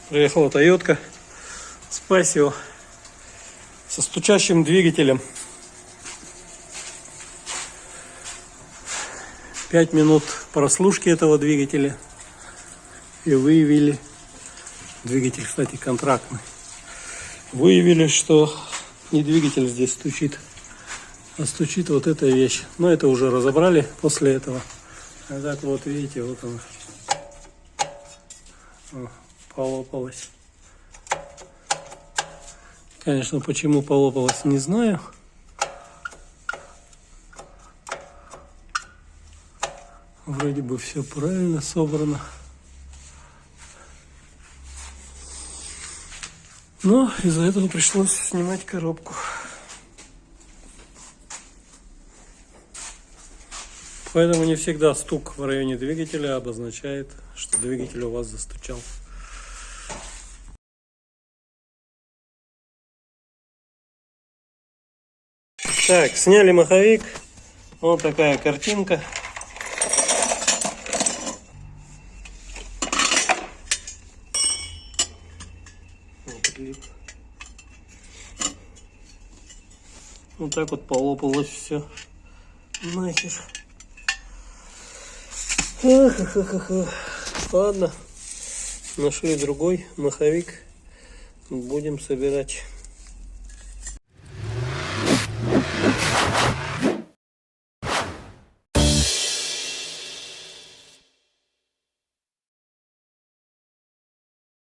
Приехала Тойотка с Пассио со стучащим двигателем. 5 минут прослушки этого двигателя и выявили, двигатель, кстати, контрактный, выявили, что не двигатель здесь стучит, а стучит вот эта вещь. Но это уже разобрали после этого. А так вот видите, вот она полопалась. Конечно, почему полопалась, не знаю. Вроде бы все правильно собрано. Но из-за этого пришлось снимать коробку. Поэтому не всегда стук в районе двигателя обозначает, что двигатель у вас застучал. Так, сняли маховик. Вот такая картинка. Вот так вот полопалось все. Нахер. Ладно. Нашли другой маховик. Будем собирать.